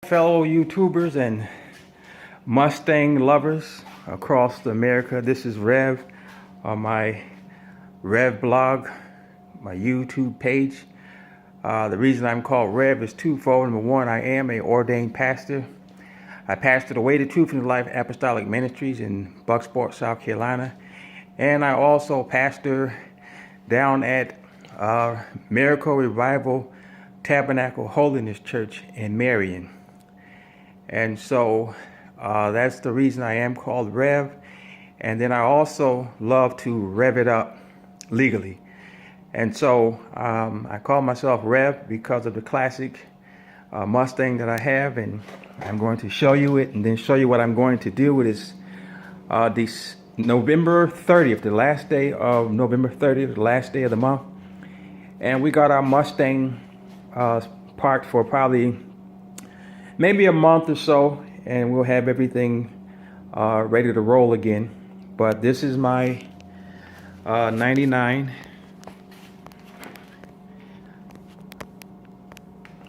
Fellow YouTubers and Mustang lovers across America, this is Rev on my Rev blog, my YouTube page. The reason I'm called Rev is twofold. Number one, I am an ordained pastor. I pastor the Way, the Truth, and the Life Apostolic Ministries in Bucksport, South Carolina. And I also pastor down at Miracle Revival Tabernacle Holiness Church in Marion. And so that's the reason I am called Rev. And then I also love to rev it up legally. And so I call myself Rev because of the classic Mustang that I have. And I'm going to show you it and then show you what I'm going to do with this November 30th, the last day of November 30th, the last day of the month. And we got our Mustang parked for probably maybe a month or so, and we'll have everything ready to roll again. But this is my 99.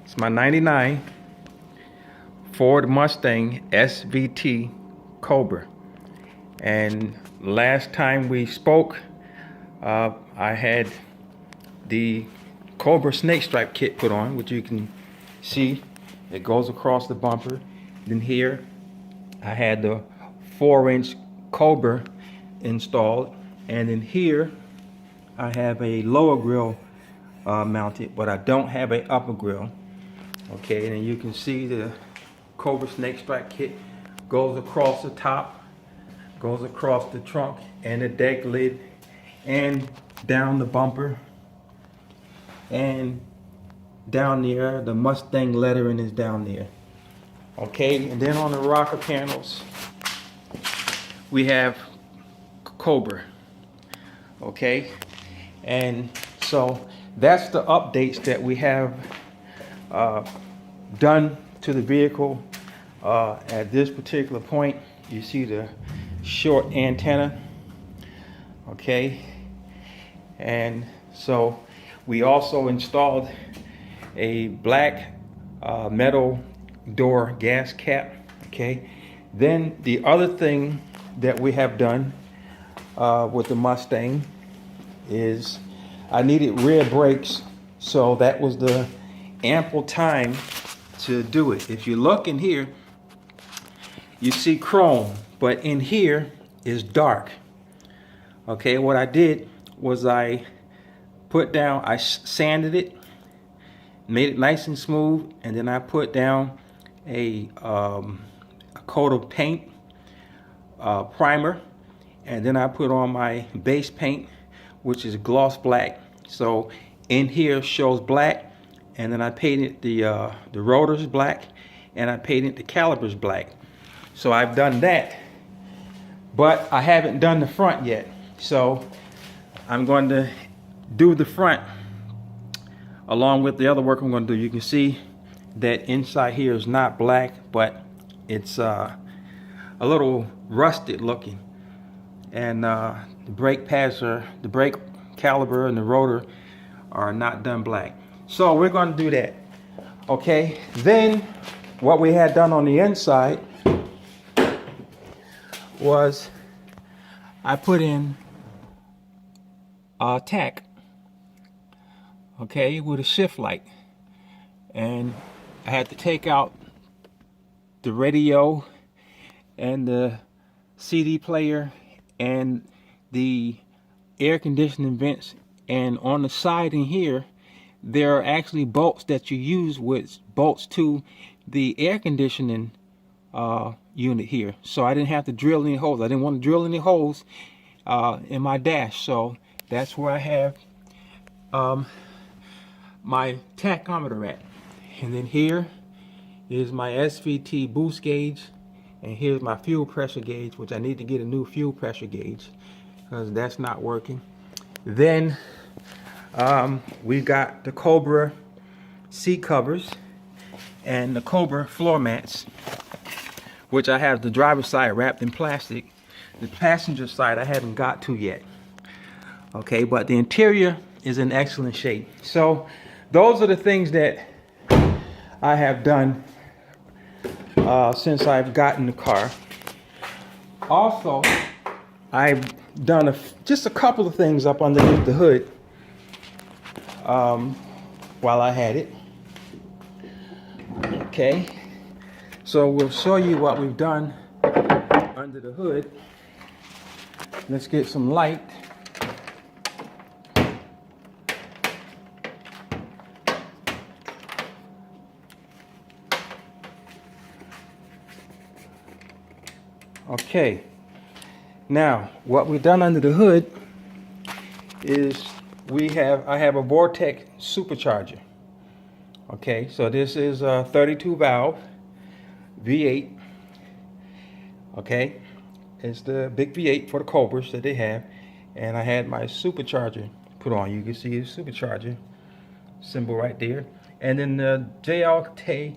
It's my 99 Ford Mustang SVT Cobra. And last time we spoke, I had the Cobra snake stripe kit put on, which you can see. It goes across the bumper. Then here I had the 4-inch Cobra installed, and then here I have a lower grill mounted, but I don't have an upper grill. Okay, and you can see the Cobra snake stripe kit goes across the top, goes across the trunk and the deck lid, and down the bumper, and down there the Mustang lettering is down there. Okay, and then on the rocker panels we have Cobra. Okay, and so that's the updates that we have done to the vehicle. At this particular point, you see the short antenna. Okay, and so we also installed a black metal door gas cap. Okay, then the other thing that we have done with the Mustang is I needed rear brakes, so that was the ample time to do it. If you look in here, you see chrome, but in here is dark. Okay, what I did was I sanded it, made it nice and smooth, and then I put down a coat of paint, primer, and then I put on my base paint, which is gloss black. So in here shows black, and then I painted the rotors black, and I painted the calipers black. So I've done that, but I haven't done the front yet. So I'm going to do the front along with the other work I'm going to do. You can see that inside here is not black, but it's a little rusted looking, and the brake pads the brake caliper and the rotor are not done black. So we're going to do that. Okay, then what we had done on the inside was I put in a tack, okay, with a shift light, and I had to take out the radio and the CD player and the air conditioning vents, and on the side in here there are actually bolts that you use with bolts to the air conditioning unit here. So I didn't have to drill any holes. I didn't want to drill any holes in my dash, so that's where I have my tachometer at. And then here is my SVT boost gauge, and here's my fuel pressure gauge, which I need to get a new fuel pressure gauge because that's not working. Then we got the Cobra seat covers and the Cobra floor mats, which I have the driver's side wrapped in plastic. The passenger side I haven't got to yet. Okay, but the interior is in excellent shape. So those are the things that I have done since I've gotten the car. Also, I've done just a couple of things up underneath the hood while I had it. Okay, so we'll show you what we've done under the hood. Let's get some light. Okay, now what we've done under the hood is I have a Vortec supercharger. Okay, so this is a 32 valve V8. Okay, it's the big V8 for the Cobras that they have, and I had my supercharger put on. You can see the supercharger symbol right there, and then the JLT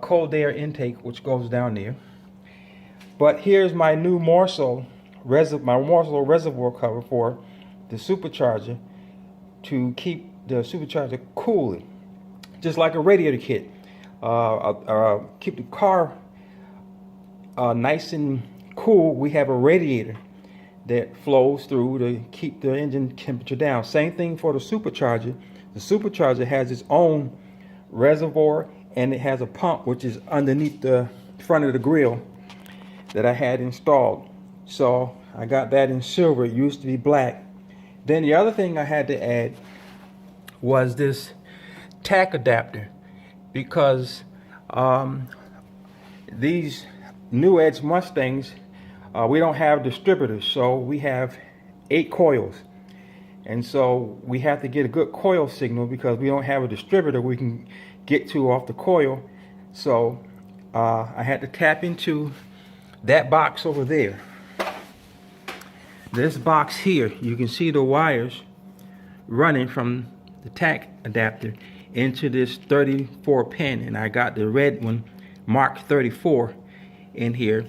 cold air intake, which goes down there. But here's my new Morso reservoir cover for the supercharger to keep the supercharger cooling, just like a radiator kit. Keep the car nice and cool. We have a radiator that flows through to keep the engine temperature down. Same thing for the supercharger. The supercharger has its own reservoir, and it has a pump which is underneath the front of the grill that I had installed. So I got that in silver. It used to be black. Then the other thing I had to add was this tack adapter, because these New Edge Mustangs, we don't have distributors, so we have 8 coils, and so we have to get a good coil signal because we don't have a distributor we can get to off the coil. So I had to tap into that box over there. This box here, you can see the wires running from the tack adapter into this 34 pin, and I got the red one marked 34 in here,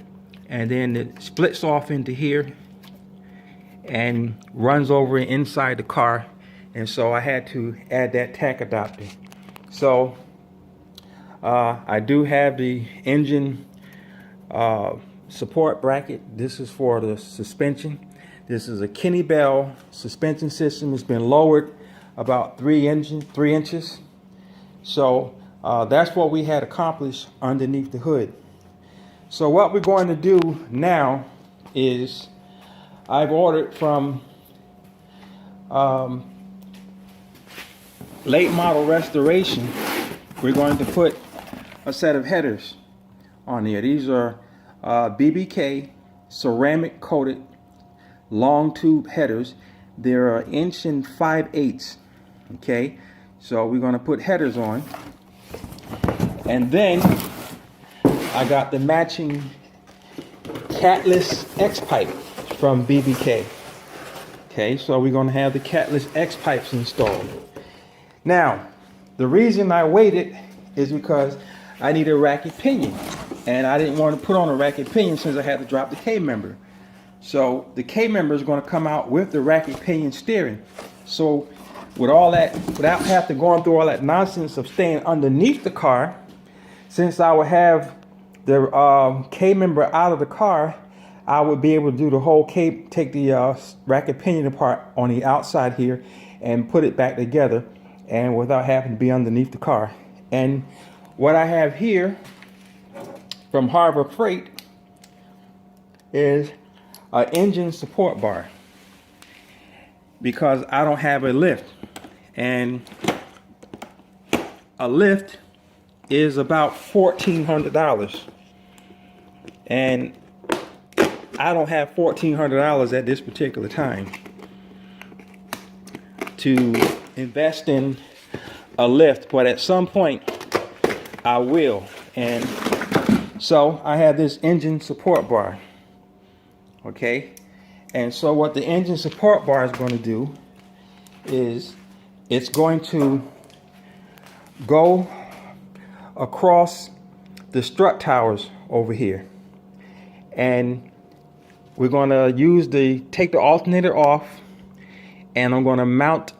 and then it splits off into here and runs over inside the car, and so I had to add that tack adapter. So I do have the engine support bracket. This is for the suspension. This is a Kenny Bell suspension system. It's been lowered about 3 inches. So that's what we had accomplished underneath the hood. So what we're going to do now is I've ordered from Late Model Restoration. We're going to put a set of headers on here. These are BBK ceramic coated long tube headers. They're 1 5/8 inches. Okay, so we're going to put headers on, and then I got the matching catless xpipe from BBK. Okay, so we're going to have the catless xpipes installed. Now, the reason I waited is because I need a racket pinion, and I didn't want to put on a racket pinion since I had to drop the K-member. So the K-member is going to come out with the racket pinion steering. So with all that, without having to go through all that nonsense of staying underneath the car, since I would have the K-member out of the car, I would be able to do the whole take the racket pinion apart on the outside here and put it back together, and without having to be underneath the car. And what I have here from Harbor Freight is an engine support bar, because I don't have a lift, and a lift is about $1,400, and I don't have $1,400 at this particular time to invest in a lift, but at some point I will. And so I have this engine support bar. Okay, and so what the engine support bar is going to do is it's going to go across the strut towers over here, and we're going to take the alternator off, and I'm going to mount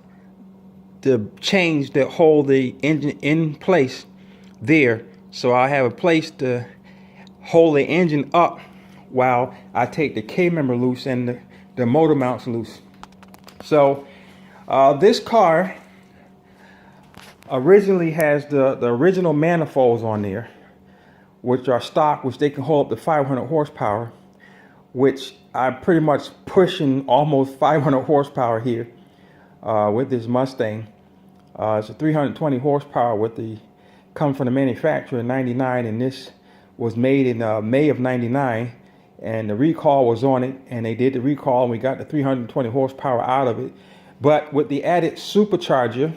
the chains that hold the engine in place there, so I have a place to hold the engine up while I take the K-member loose and the motor mounts loose. So this car originally has the original manifolds on there, which are stock, which they can hold up to 500 horsepower, which I'm pretty much pushing almost 500 horsepower here with this Mustang. It's a 320 horsepower with the come from the manufacturer in 99, and this was made in May of 99, and the recall was on it, and they did the recall and we got the 320 horsepower out of it. But with the added supercharger,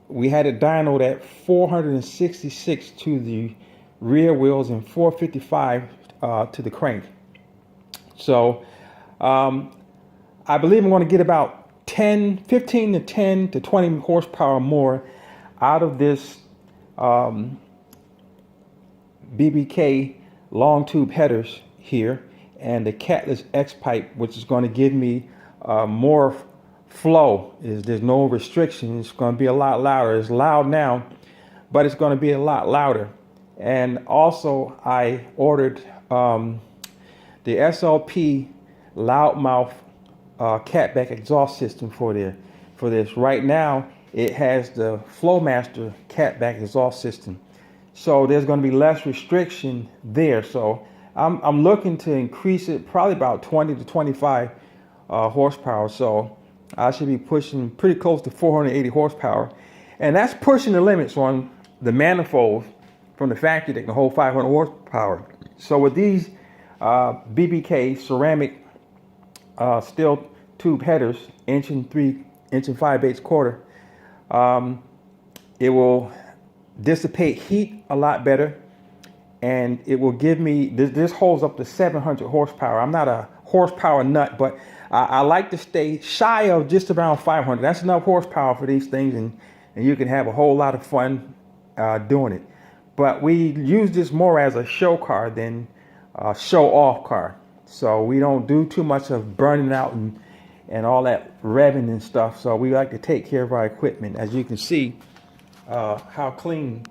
we had it dynoed at 466 to the rear wheels and 455 to the crank. So I believe I'm going to get about 15 to 10 to 20 horsepower more out of this BBK long tube headers here, and the catless xpipe, which is going to give me more flow. There's no restriction. It's going to be a lot louder. It's loud now, but it's going to be a lot louder. And also I ordered the SLP loudmouth catback exhaust system for this. Right now it has the Flowmaster catback exhaust system, so there's going to be less restriction there. So I'm looking to increase it probably about 20 to 25 horsepower. So I should be pushing pretty close to 480 horsepower, and that's pushing the limits on the manifolds from the factory that can hold 500 horsepower. So with these BBK ceramic steel tube headers, inch and 5/8 quarter, it will dissipate heat a lot better, and it will give me this holds up to 700 horsepower. I'm not a horsepower nut, but I like to stay shy of just around 500. That's enough horsepower for these things, and you can have a whole lot of fun doing it. But we use this more as a show car than a show off car. So we don't do too much of burning out and all that revving and stuff. So we like to take care of our equipment. As you can see how clean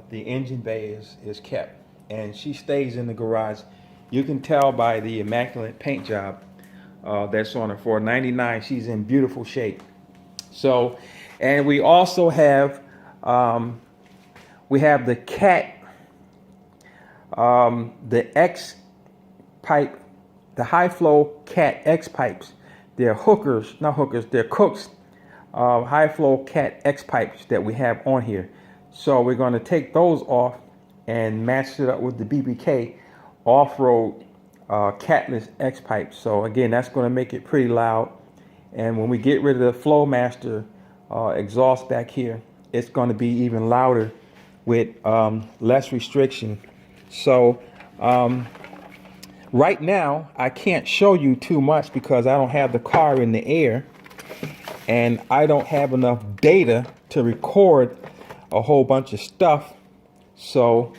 the engine bay is kept, and she stays in the garage. You can tell by the immaculate paint job that's on her. For 99, she's in beautiful shape. So, and we also have the the X pipe, the high flow Cat X pipes. They're hookers, not hookers, they're Cooks high flow Cat X pipes that we have on here. So we're going to take those off and match it up with the BBK off-road catless X pipes. So again, that's going to make it pretty loud. And when we get rid of the Flowmaster exhaust back here, it's going to be even louder with less restriction. So right now I can't show you too much because I don't have the car in the air, and I don't have enough data to record a whole bunch of stuff. So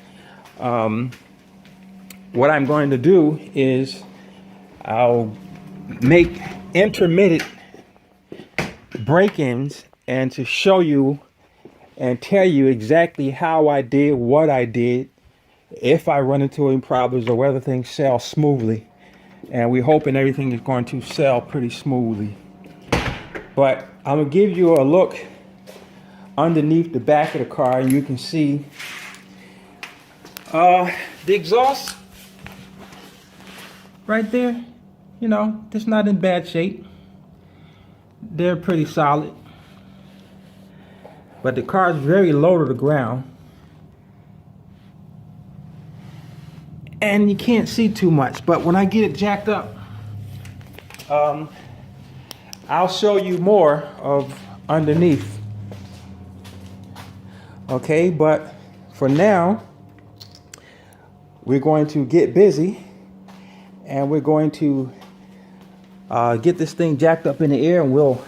what I'm going to do is I'll make intermittent break-ins and to show you and tell you exactly how I did what I did, if I run into any problems, or whether things sell smoothly. And we're hoping everything is going to sell pretty smoothly. But I'm going to give you a look underneath the back of the car, and you can see the exhaust right there. You know, it's not in bad shape. They're pretty solid. But the car is very low to the ground, and you can't see too much. But when I get it jacked up, I'll show you more of underneath. Okay, but for now, we're going to get busy, and we're going to get this thing jacked up in the air, and we'll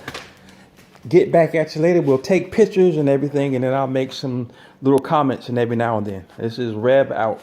get back at you later. We'll take pictures and everything, and then I'll make some little comments and every now and then. This is Rev out.